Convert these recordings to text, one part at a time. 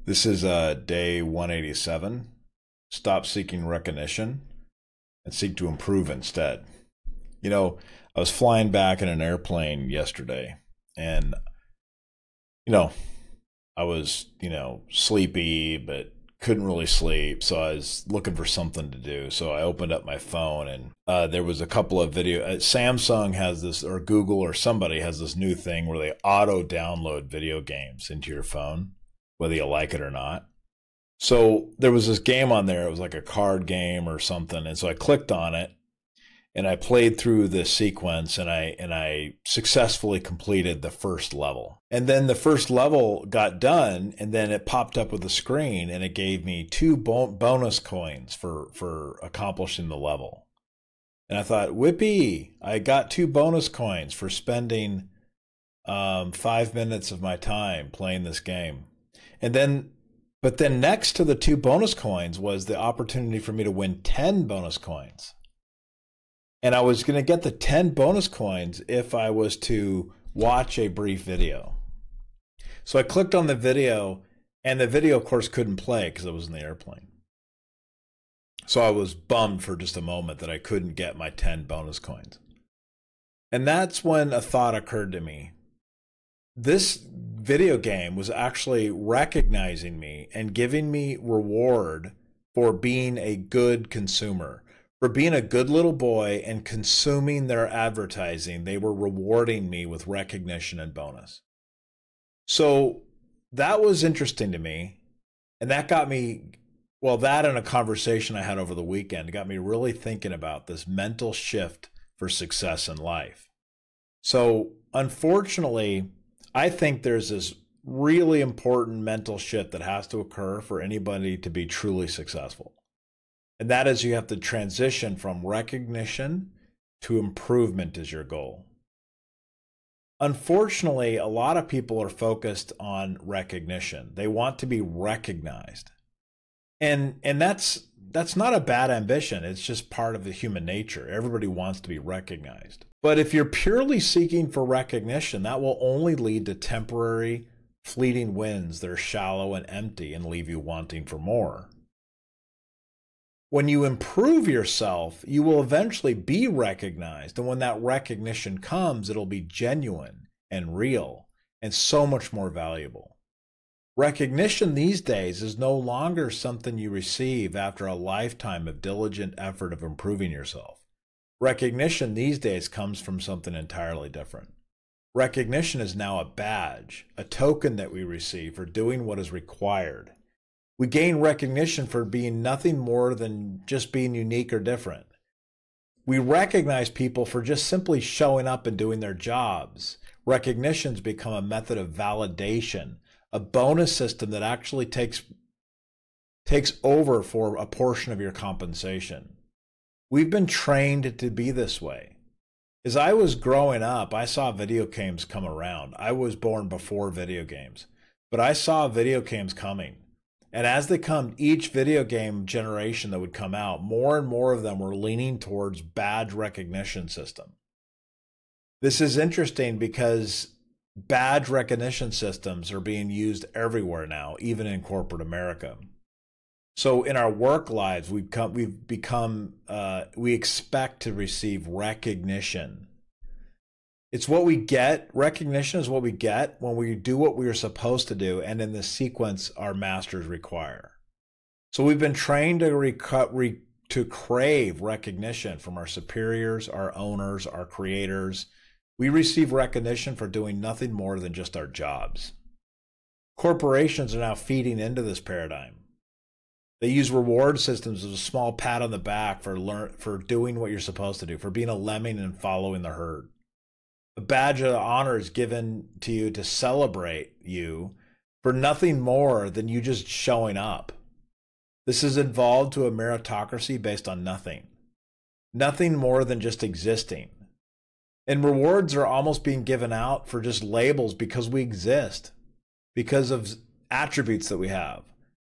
This is day 187. Stop seeking recognition and seek to improve instead. I was flying back in an airplane yesterday and, you know, I was, sleepy, but couldn't really sleep. So I was looking for something to do. So I opened up my phone and there was a couple of video. Samsung has this, or Google or somebody has this new thing where they auto download video games into your phone, whether you like it or not. So there was this game on there. It was like a card game or something. And so I clicked on it and I played through this sequence and I successfully completed the first level. And then the first level got done and then it popped up with a screen and it gave me two bonus coins for accomplishing the level. And I thought, whippy, I got two bonus coins for spending 5 minutes of my time playing this game. But then next to the two bonus coins was the opportunity for me to win 10 bonus coins. And I was going to get the 10 bonus coins if I was to watch a brief video. So I clicked on the video, and the video, of course, couldn't play because it was in the airplane. So I was bummed for just a moment that I couldn't get my 10 bonus coins. And that's when a thought occurred to me. This video game was actually recognizing me and giving me reward for being a good consumer. For being a good little boy and consuming their advertising, they were rewarding me with recognition and bonus. So that was interesting to me. And that got me, well, that and a conversation I had over the weekend got me really thinking about this mental shift for success in life. So unfortunately, I think there's this really important mental shift that has to occur for anybody to be truly successful. And that is you have to transition from recognition to improvement as your goal. Unfortunately, a lot of people are focused on recognition. They want to be recognized. And that's not a bad ambition. It's just part of the human nature. Everybody wants to be recognized. But if you're purely seeking for recognition, that will only lead to temporary, fleeting wins that are shallow and empty and leave you wanting for more. When you improve yourself, you will eventually be recognized. And when that recognition comes, it'll be genuine and real and so much more valuable. Recognition these days is no longer something you receive after a lifetime of diligent effort of improving yourself. Recognition these days comes from something entirely different. Recognition is now a badge, a token that we receive for doing what is required. We gain recognition for being nothing more than just being unique or different. We recognize people for just simply showing up and doing their jobs. Recognitions become a method of validation, a bonus system that actually takes over for a portion of your compensation. We've been trained to be this way. As I was growing up, I saw video games come around. I was born before video games, but I saw video games coming. And as they come, each video game generation that would come out, more and more of them were leaning towards badge recognition system. This is interesting because badge recognition systems are being used everywhere now, even in corporate America. So in our work lives, we expect to receive recognition. It's what we get. Recognition is what we get when we do what we are supposed to do and in the sequence our masters require. So we've been trained to crave recognition from our superiors, our owners, our creators. We receive recognition for doing nothing more than just our jobs. Corporations are now feeding into this paradigm. They use reward systems as a small pat on the back for doing what you're supposed to do, for being a lemming and following the herd. A badge of honor is given to you to celebrate you for nothing more than you just showing up. This is involved to a meritocracy based on nothing. Nothing more than just existing. And rewards are almost being given out for just labels because we exist, because of attributes that we have.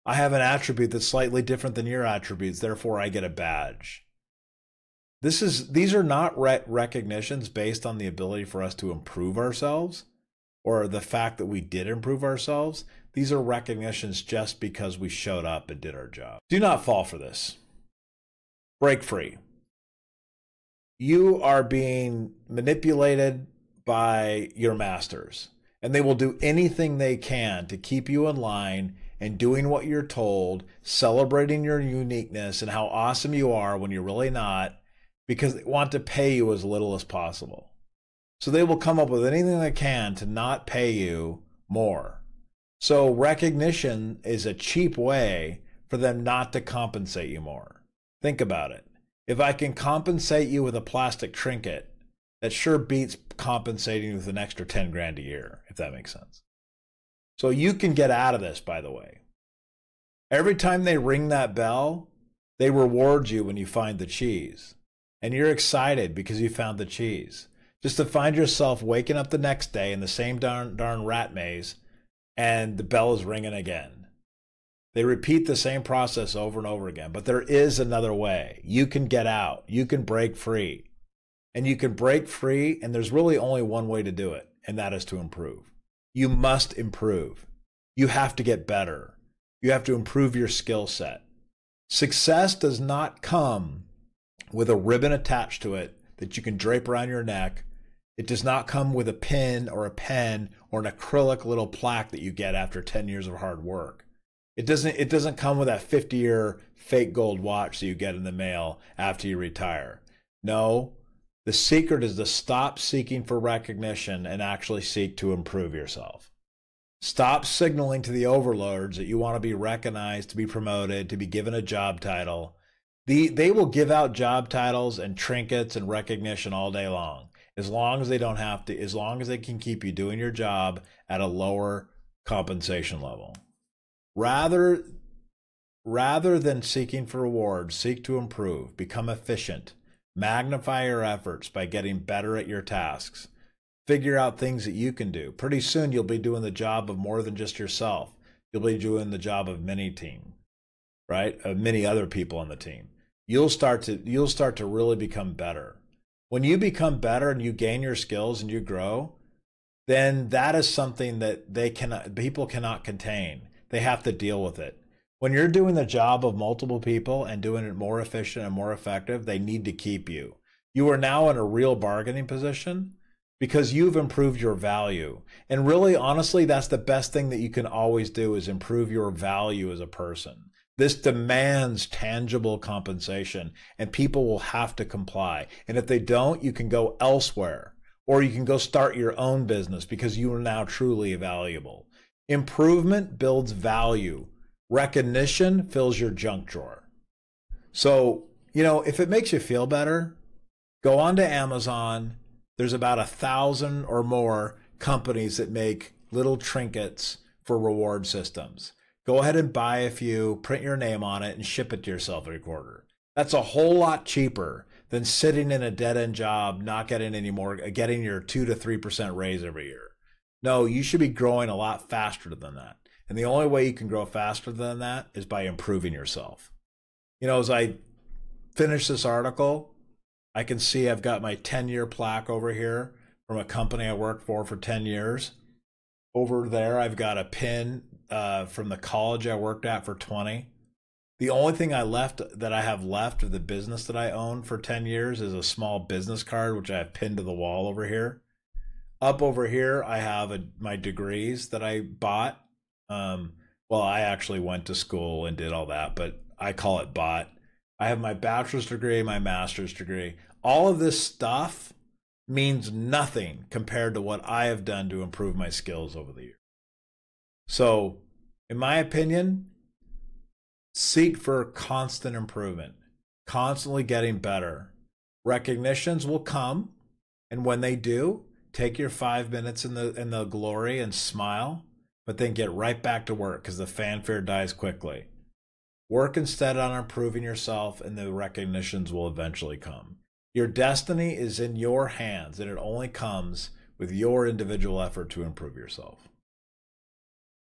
I have an attribute that's slightly different than your attributes, therefore I get a badge. These are not recognitions based on the ability for us to improve ourselves or the fact that we did improve ourselves. These are recognitions just because we showed up and did our job. Do not fall for this. Break free. You are being manipulated by your masters, and they will do anything they can to keep you in line and doing what you're told, celebrating your uniqueness and how awesome you are when you're really not, because they want to pay you as little as possible. So they will come up with anything they can to not pay you more. So recognition is a cheap way for them not to compensate you more. Think about it. If I can compensate you with a plastic trinket, that sure beats compensating you with an extra 10 grand a year, if that makes sense. So you can get out of this, by the way. Every time they ring that bell, they reward you when you find the cheese. And you're excited because you found the cheese. Just to find yourself waking up the next day in the same darn rat maze, and the bell is ringing again. They repeat the same process over and over again, but there is another way. You can get out. You can break free. And you can break free, and there's really only one way to do it, and that is to improve. You must improve. You have to get better. You have to improve your skill set. Success does not come with a ribbon attached to it that you can drape around your neck. It does not come with a pin or a pen or an acrylic little plaque that you get after 10 years of hard work. It doesn't come with that 50-year fake gold watch that you get in the mail after you retire. No, the secret is to stop seeking for recognition and actually seek to improve yourself. Stop signaling to the overlords that you want to be recognized, to be promoted, to be given a job title. They will give out job titles and trinkets and recognition all day long, as long as they don't have to, as long as they can keep you doing your job at a lower compensation level. Rather than seeking for rewards, seek to improve, become efficient, magnify your efforts by getting better at your tasks. Figure out things that you can do. Pretty soon you'll be doing the job of more than just yourself. You'll be doing the job of many team, right? Of many other people on the team. You'll start to really become better. When you become better and you gain your skills and you grow, then that is something that people cannot contain. They have to deal with it. When you're doing the job of multiple people and doing it more efficient and more effective, they need to keep you. You are now in a real bargaining position because you've improved your value. And really, honestly, that's the best thing that you can always do, is improve your value as a person. This demands tangible compensation, and people will have to comply. And if they don't, you can go elsewhere, or you can go start your own business because you are now truly valuable. Improvement builds value. Recognition fills your junk drawer. So, if it makes you feel better, go on to Amazon. There's about 1,000 or more companies that make little trinkets for reward systems. Go ahead and buy a few, print your name on it, and ship it to yourself every quarter. That's a whole lot cheaper than sitting in a dead-end job, not getting any more, getting your 2 to 3% raise every year. No, you should be growing a lot faster than that. And the only way you can grow faster than that is by improving yourself. As I finish this article, I can see I've got my 10-year plaque over here from a company I worked for 10 years. Over there, I've got a pin from the college I worked at for 20. The only thing that I have left of the business that I owned for 10 years is a small business card, which I have pinned to the wall over here. Up over here, I have my degrees that I bought. Well, I actually went to school and did all that, but I call it bought. I have my bachelor's degree, my master's degree. All of this stuff means nothing compared to what I have done to improve my skills over the years. So, in my opinion, seek for constant improvement, constantly getting better. Recognitions will come, and when they do, take your 5 minutes in the glory and smile, but then get right back to work because the fanfare dies quickly. Work instead on improving yourself, and the recognitions will eventually come. Your destiny is in your hands, and it only comes with your individual effort to improve yourself.